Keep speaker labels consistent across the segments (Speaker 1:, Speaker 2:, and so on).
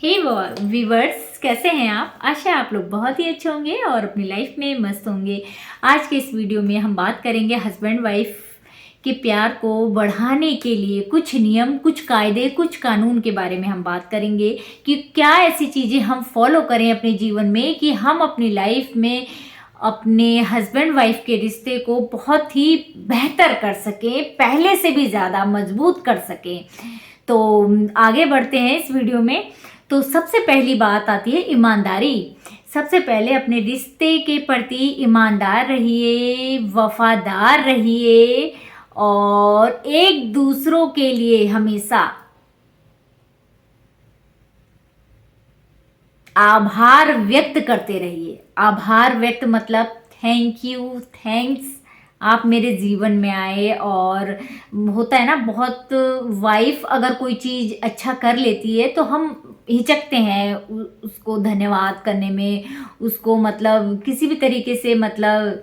Speaker 1: हे viewers, कैसे हैं आप? आशा है आप लोग बहुत ही अच्छे होंगे और अपनी लाइफ में मस्त होंगे। आज के इस वीडियो में हम बात करेंगे हस्बैंड वाइफ के प्यार को बढ़ाने के लिए कुछ नियम, कुछ कायदे, कुछ कानून के बारे में हम बात करेंगे कि क्या ऐसी चीज़ें हम फॉलो करें अपने जीवन में कि हम अपनी लाइफ में अपने हस्बैंड वाइफ के रिश्ते को बहुत ही बेहतर कर सकें, पहले से भी ज़्यादा मजबूत कर सकें। तो आगे बढ़ते हैं इस वीडियो में। तो सबसे पहली बात आती है ईमानदारी। सबसे पहले अपने रिश्ते के प्रति ईमानदार रहिए, वफादार रहिए और एक दूसरों के लिए हमेशा आभार व्यक्त करते रहिए। आभार व्यक्त मतलब थैंक यू, थैंक्स, आप मेरे जीवन में आए। और होता है ना, बहुत वाइफ अगर कोई चीज़ अच्छा कर लेती है तो हम हिचकते हैं उसको धन्यवाद करने में, उसको मतलब किसी भी तरीके से मतलब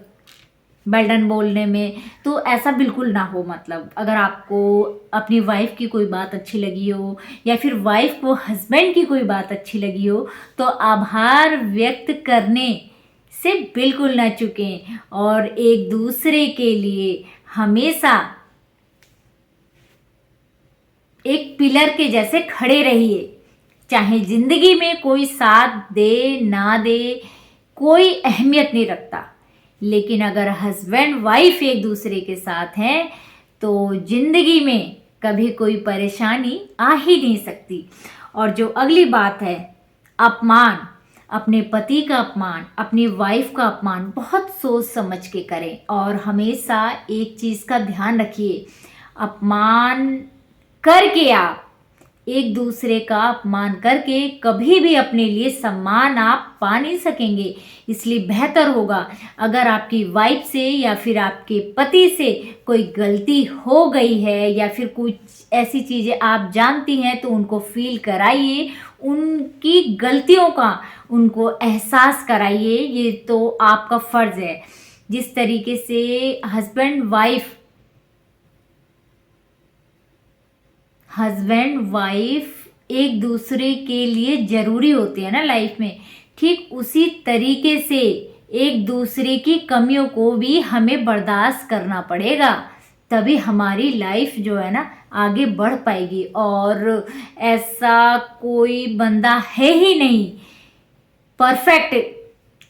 Speaker 1: वेल डन बोलने में। तो ऐसा बिल्कुल ना हो। मतलब अगर आपको अपनी वाइफ की कोई बात अच्छी लगी हो या फिर वाइफ को हस्बैंड की कोई बात अच्छी लगी हो तो आभार व्यक्त करने से बिल्कुल ना चूकें और एक दूसरे के लिए हमेशा एक पिलर के जैसे खड़े रहिए। चाहे जिंदगी में कोई साथ दे ना दे, कोई अहमियत नहीं रखता, लेकिन अगर हस्बैंड वाइफ एक दूसरे के साथ हैं तो जिंदगी में कभी कोई परेशानी आ ही नहीं सकती। और जो अगली बात है, अपमान, अपने पति का अपमान, अपनी वाइफ का अपमान बहुत सोच समझ के करें। और हमेशा एक चीज़ का ध्यान रखिए, अपमान करके आप एक दूसरे का अपमान करके कभी भी अपने लिए सम्मान आप पा नहीं सकेंगे। इसलिए बेहतर होगा अगर आपकी वाइफ से या फिर आपके पति से कोई गलती हो गई है या फिर कुछ ऐसी चीज़ें आप जानती हैं तो उनको फील कराइए, उनकी गलतियों का उनको एहसास कराइए। ये तो आपका फ़र्ज़ है। जिस तरीके से हस्बैंड वाइफ एक दूसरे के लिए ज़रूरी होते हैं ना लाइफ में, ठीक उसी तरीके से एक दूसरे की कमियों को भी हमें बर्दाश्त करना पड़ेगा। तभी हमारी लाइफ जो है ना आगे बढ़ पाएगी। और ऐसा कोई बंदा है ही नहीं परफेक्ट,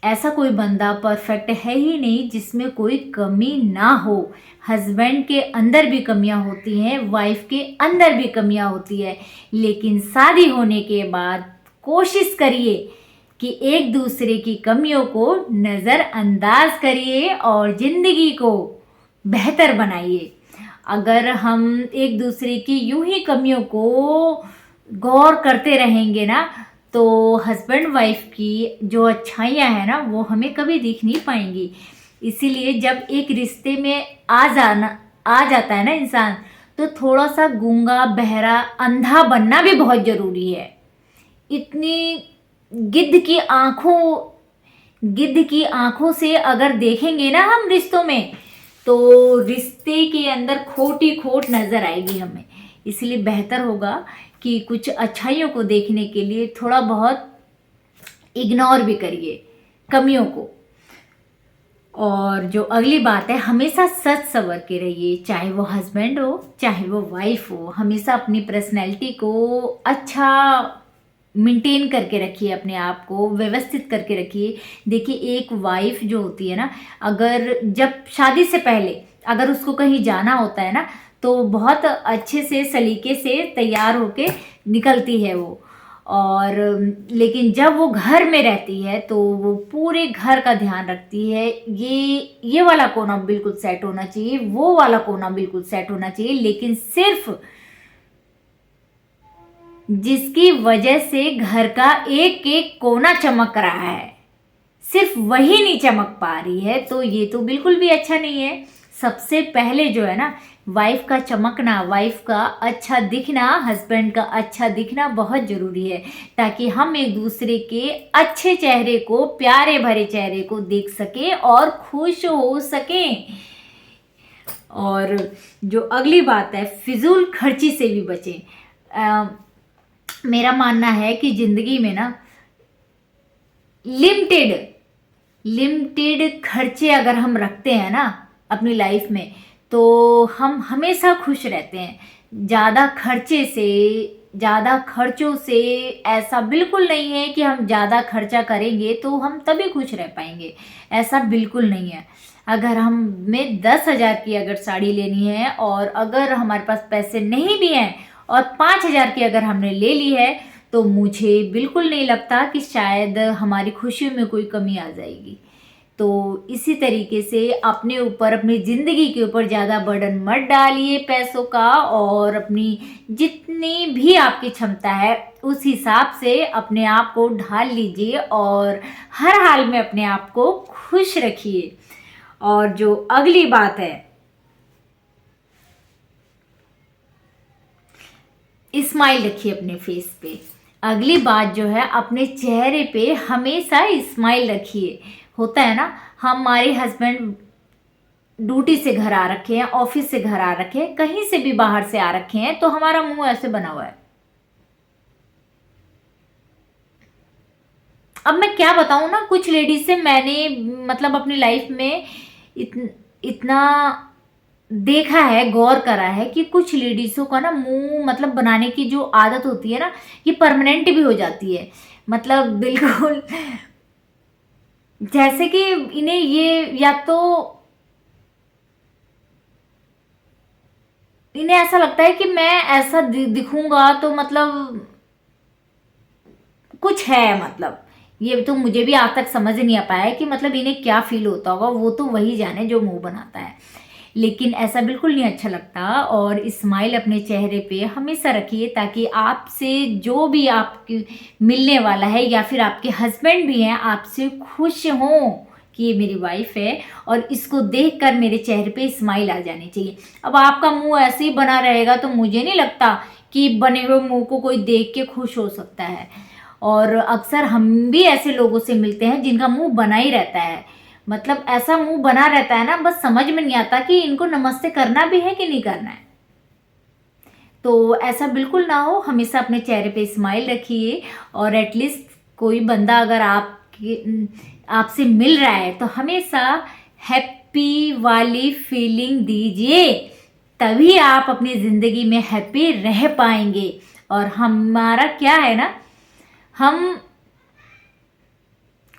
Speaker 1: ऐसा कोई बंदा परफेक्ट है ही नहीं जिसमें कोई कमी ना हो। हस्बैंड के अंदर भी कमियां होती हैं, वाइफ के अंदर भी कमियां होती है, लेकिन शादी होने के बाद कोशिश करिए कि एक दूसरे की कमियों को नज़रअंदाज करिए और ज़िंदगी को बेहतर बनाइए। अगर हम एक दूसरे की यूं ही कमियों को गौर करते रहेंगे ना तो हस्बैंड वाइफ की जो अच्छाइयाँ हैं ना वो हमें कभी दिख नहीं पाएंगी। इसीलिए जब एक रिश्ते में आ जाता है ना इंसान, तो थोड़ा सा गूंगा, बहरा, अंधा बनना भी बहुत ज़रूरी है। इतनी गिद्ध की आंखों से अगर देखेंगे ना हम रिश्तों में तो रिश्ते के अंदर खोटी खोट नज़र आएगी हमें। इसलिए बेहतर होगा कि कुछ अच्छाइयों को देखने के लिए थोड़ा बहुत इग्नोर भी करिए कमियों को। और जो अगली बात है, हमेशा सच सवर के रहिए। चाहे वो हस्बैंड हो चाहे वो वाइफ हो, हमेशा अपनी पर्सनैलिटी को अच्छा मेंटेन करके रखिए, अपने आप को व्यवस्थित करके रखिए। देखिए, एक वाइफ जो होती है ना, अगर जब शादी से पहले अगर उसको कहीं जाना होता है ना तो बहुत अच्छे से सलीके से तैयार होके निकलती है वो। और लेकिन जब वो घर में रहती है तो वो पूरे घर का ध्यान रखती है। ये वाला कोना बिल्कुल सेट होना चाहिए, वो वाला कोना बिल्कुल सेट होना चाहिए, लेकिन सिर्फ जिसकी वजह से घर का एक एक कोना चमक रहा है सिर्फ वही नहीं चमक पा रही है, तो ये तो बिल्कुल भी अच्छा नहीं है। सबसे पहले जो है ना, वाइफ का चमकना, वाइफ का अच्छा दिखना, हस्बैंड का अच्छा दिखना बहुत ज़रूरी है, ताकि हम एक दूसरे के अच्छे चेहरे को, प्यारे भरे चेहरे को देख सकें और खुश हो सकें। और जो अगली बात है, फिजूल खर्ची से भी बचें। मेरा मानना है कि जिंदगी में ना लिमिटेड खर्चे अगर हम रखते हैं ना अपनी लाइफ में, तो हम हमेशा खुश रहते हैं। ज़्यादा खर्चों से ऐसा बिल्कुल नहीं है कि हम ज़्यादा खर्चा करेंगे तो हम तभी खुश रह पाएंगे, ऐसा बिल्कुल नहीं है। अगर हमें 10,000 की अगर साड़ी लेनी है और अगर हमारे पास पैसे नहीं भी हैं और 5,000 की अगर हमने ले ली है, तो मुझे बिल्कुल नहीं लगता कि शायद हमारी खुशी में कोई कमी आ जाएगी। तो इसी तरीके से अपने ऊपर, अपनी ज़िंदगी के ऊपर ज़्यादा बर्डन मत डालिए पैसों का, और अपनी जितनी भी आपकी क्षमता है उस हिसाब से अपने आप को ढाल लीजिए और हर हाल में अपने आप को खुश रखिए। और जो अगली बात है, स्माइल रखिए अपने फेस पे। अगली बात जो है, अपने चेहरे पे हमेशा स्माइल रखिए। होता है ना, हमारे हस्बैंड ड्यूटी से घर आ रखे हैं, ऑफिस से घर आ रखे हैं, कहीं से भी बाहर से आ रखे हैं, तो हमारा मुंह ऐसे बना हुआ है। अब मैं क्या बताऊं ना, कुछ लेडीज से मैंने मतलब अपनी लाइफ में इतना देखा है, गौर करा है कि कुछ लेडीजों का ना मुंह मतलब बनाने की जो आदत होती है ना, ये परमानेंट भी हो जाती है। मतलब बिल्कुल जैसे कि इन्हें ये, या तो इन्हें ऐसा लगता है कि मैं ऐसा दिखूंगा तो मतलब कुछ है, मतलब ये तो मुझे भी आज तक समझ नहीं आ पाया है कि मतलब इन्हें क्या फील होता होगा, वो तो वही जाने जो मुंह बनाता है। लेकिन ऐसा बिल्कुल नहीं अच्छा लगता। और स्माइल अपने चेहरे पे हमेशा रखिए, ताकि आपसे जो भी आपकी मिलने वाला है या फिर आपके हस्बैंड भी हैं, आपसे खुश हों कि ये मेरी वाइफ है और इसको देखकर मेरे चेहरे पे स्माइल आ जानी चाहिए। अब आपका मुंह ऐसे ही बना रहेगा तो मुझे नहीं लगता कि बने हुए मुंह को कोई देख के खुश हो सकता है। और अक्सर हम भी ऐसे लोगों से मिलते हैं जिनका मुंह बना ही रहता है, मतलब ऐसा मुंह बना रहता है ना, बस समझ में नहीं आता कि इनको नमस्ते करना भी है कि नहीं करना है। तो ऐसा बिल्कुल ना हो, हमेशा अपने चेहरे पे स्माइल रखिए। और एटलीस्ट कोई बंदा अगर आपसे मिल रहा है तो हमेशा हैप्पी वाली फीलिंग दीजिए, तभी आप अपनी ज़िंदगी में हैप्पी रह पाएंगे। और हमारा क्या है ना, हम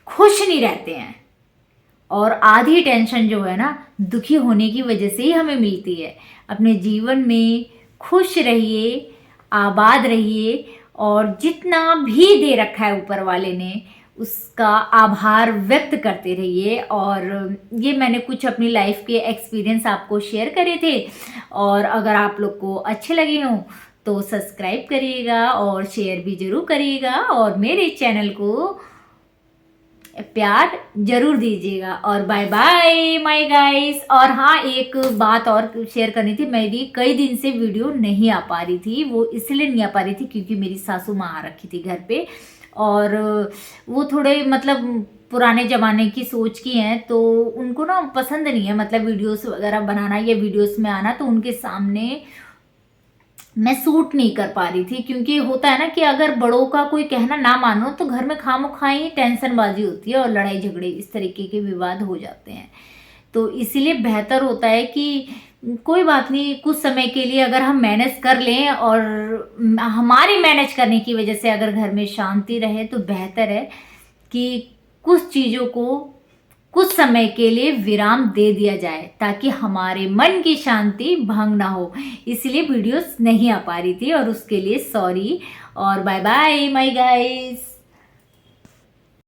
Speaker 1: खुश नहीं रहते हैं, और आधी टेंशन जो है ना दुखी होने की वजह से ही हमें मिलती है। अपने जीवन में खुश रहिए, आबाद रहिए, और जितना भी दे रखा है ऊपर वाले ने उसका आभार व्यक्त करते रहिए। और ये मैंने कुछ अपनी लाइफ के एक्सपीरियंस आपको शेयर करे थे, और अगर आप लोग को अच्छे लगे हों तो सब्सक्राइब करिएगा और शेयर भी जरूर करिएगा, और मेरे चैनल को प्यार जरूर दीजिएगा। और बाय बाय माय गाइस। और हाँ, एक बात और शेयर करनी थी, मेरी कई दिन से वीडियो नहीं आ पा रही थी। वो इसलिए नहीं आ पा रही थी क्योंकि मेरी सासू माँ आ रखी थी घर पे, और वो थोड़े मतलब पुराने ज़माने की सोच की हैं, तो उनको ना पसंद नहीं है मतलब वीडियोस वगैरह बनाना या वीडियोस में आना, तो उनके सामने मैं सूट नहीं कर पा रही थी। क्योंकि होता है ना कि अगर बड़ों का कोई कहना ना मानो तो घर में खामोखाई टेंशनबाजी होती है और लड़ाई झगड़े इस तरीके के विवाद हो जाते हैं। तो इसीलिए बेहतर होता है कि कोई बात नहीं, कुछ समय के लिए अगर हम मैनेज कर लें, और हमारी मैनेज करने की वजह से अगर घर में शांति रहे, तो बेहतर है कि कुछ चीज़ों को कुछ समय के लिए विराम दे दिया जाए, ताकि हमारे मन की शांति भंग ना हो। इसलिए वीडियोस नहीं आ पा रही थी, और उसके लिए सॉरी। और बाय बाय माय गाइस।